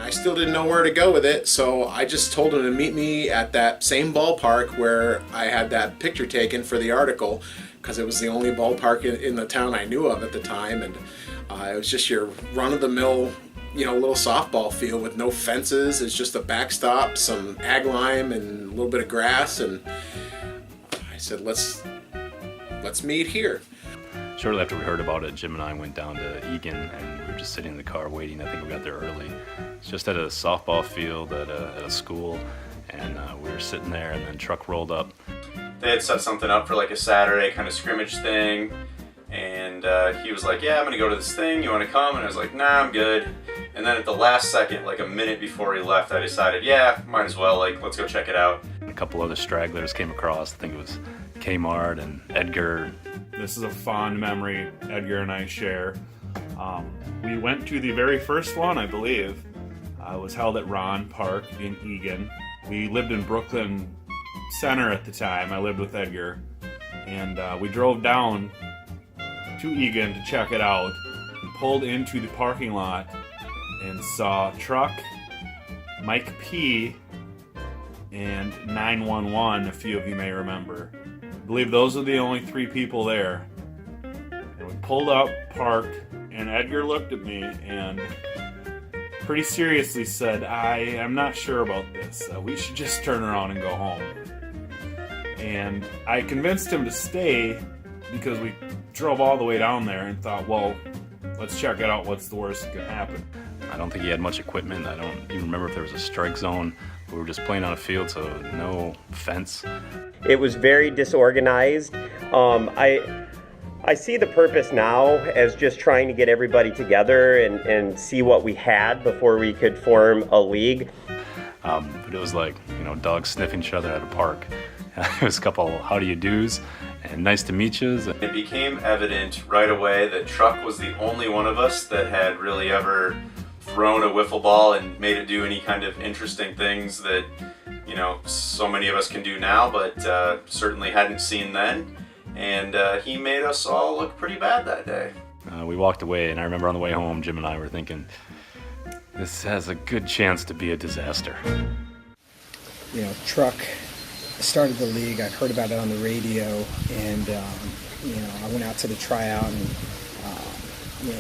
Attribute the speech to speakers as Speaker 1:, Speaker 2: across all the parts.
Speaker 1: I still didn't know where to go with it, so I just told him to meet me at that same ballpark where I had that picture taken for the article, because it was the only ballpark in the town I knew of at the time, and it was just your run-of-the-mill, little softball field with no fences. It's just a backstop, some ag lime, and a little bit of grass, and I said, let's meet here.
Speaker 2: Shortly after we heard about it, Jim and I went down to Egan, and we were just sitting in the car waiting. I think we got there early. It's just at a softball field at a school, and we were sitting there, and then truck rolled up.
Speaker 3: They had set something up for like a Saturday kind of scrimmage thing, and he was like, yeah, I'm gonna go to this thing, you wanna come? And I was like, nah, I'm good. And then at the last second, like a minute before he left, I decided, yeah, might as well, let's go check it out.
Speaker 2: A couple other stragglers came across. I think it was Kmart and Edgar.
Speaker 4: This is a fond memory Edgar and I share. We went to the very first one, I believe. It was held at Ron Park in Egan. We lived in Brooklyn Center at the time. I lived with Edgar. And we drove down to Egan to check it out. We pulled into the parking lot and saw Truck, Mike P., and 911, a few of you may remember. I believe those are the only three people there. And we pulled up, parked, and Edgar looked at me and pretty seriously said, I am not sure about this. We should just turn around and go home. And I convinced him to stay because we drove all the way down there and thought, well, let's check it out. What's the worst that can happen?
Speaker 2: I don't think he had much equipment. I don't even remember if there was a strike zone. We were just playing on a field, so no fence.
Speaker 5: It was very disorganized. I see the purpose now as just trying to get everybody together and see what we had before we could form a league.
Speaker 2: But it was like, dogs sniffing each other at a park. It was a couple how do you do's and nice to meet yous.
Speaker 3: It became evident right away that Truck was the only one of us that had really ever thrown a wiffle ball and made it do any kind of interesting things that, so many of us can do now, but certainly hadn't seen then. And he made us all look pretty bad that day.
Speaker 2: We walked away, and I remember on the way home, Jim and I were thinking, this has a good chance to be a disaster.
Speaker 6: Truck started the league. I'd heard about it on the radio, and I went out to the tryout and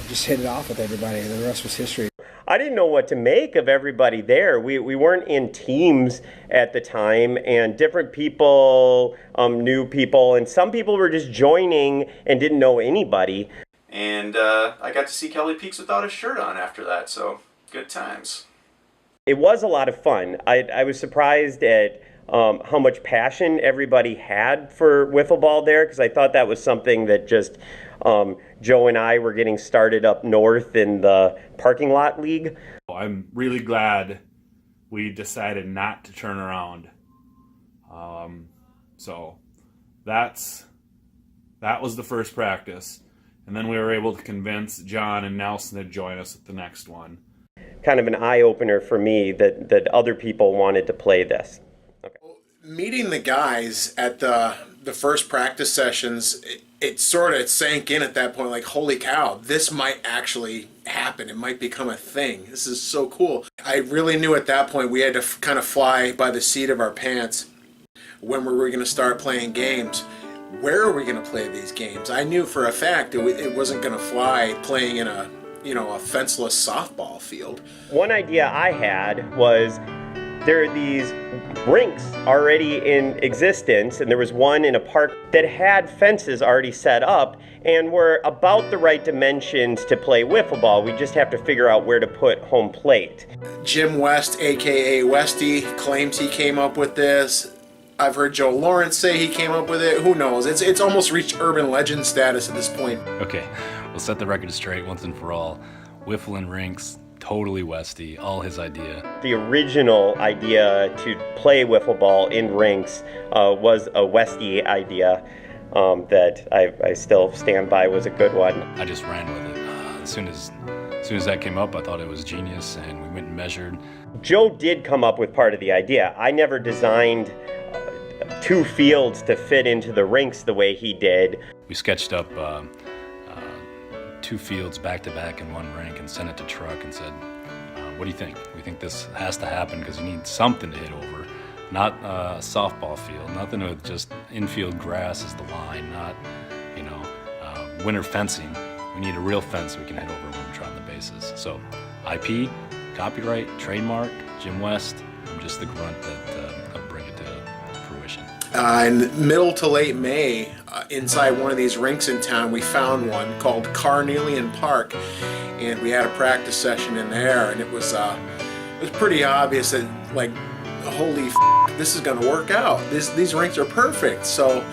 Speaker 6: just hit it off with everybody. The rest was history.
Speaker 5: I didn't know what to make of everybody there. We weren't in teams at the time, and different people knew people, and some people were just joining and didn't know anybody.
Speaker 3: And I got to see Kelly Peaks without his shirt on after that, so good times.
Speaker 5: It was a lot of fun. I was surprised at how much passion everybody had for wiffle ball there, because I thought that was something that just Joe and I were getting started up north in the parking lot league.
Speaker 4: I'm really glad we decided not to turn around. So that was the first practice. And then we were able to convince John and Nelson to join us at the next one.
Speaker 5: Kind of an eye-opener for me that other people wanted to play this. Okay.
Speaker 1: Meeting the guys at the first practice sessions, it sort of sank in at that point, like, holy cow, this might actually happen. It might become a thing. This is so cool. I really knew at that point we had to kind of fly by the seat of our pants when we were going to start playing games. Where are we going to play these games? I knew for a fact it wasn't going to fly playing in a fenceless softball field.
Speaker 5: One idea I had was there are these rinks already in existence, and there was one in a park that had fences already set up and were about the right dimensions to play wiffle ball. We just have to figure out where to put home plate.
Speaker 1: Jim West, aka Westy, claims he came up with this. I've heard Joe Lawrence say he came up with it. Who knows? It's almost reached urban legend status at this point.
Speaker 2: Okay, we'll set the record straight once and for all. Whiffling rinks, totally Westy, all his idea.
Speaker 5: The original idea to play wiffle ball in rinks was a Westy idea that I still stand by was a good one.
Speaker 2: I just ran with it. As soon as that came up, I thought it was genius, and we went and measured.
Speaker 5: Joe did come up with part of the idea. I never designed two fields to fit into the rinks the way he did.
Speaker 2: We sketched up two fields back to back in one rink and sent it to Truck and said, what do you think? We think this has to happen because you need something to hit over, not a softball field, nothing with just infield grass as the line, not, winter fencing. We need a real fence we can hit over when we're trotting the bases. So IP, copyright, trademark, Jim West. I'm just the grunt that'll bring it to fruition.
Speaker 1: In middle to late May, inside one of these rinks in town, we found one called Carnelian Park, and we had a practice session in there, and it was pretty obvious that, like, holy this is going to work out. These rinks are perfect. So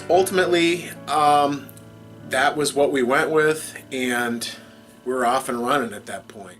Speaker 1: ultimately, that was what we went with, and we were off and running at that point.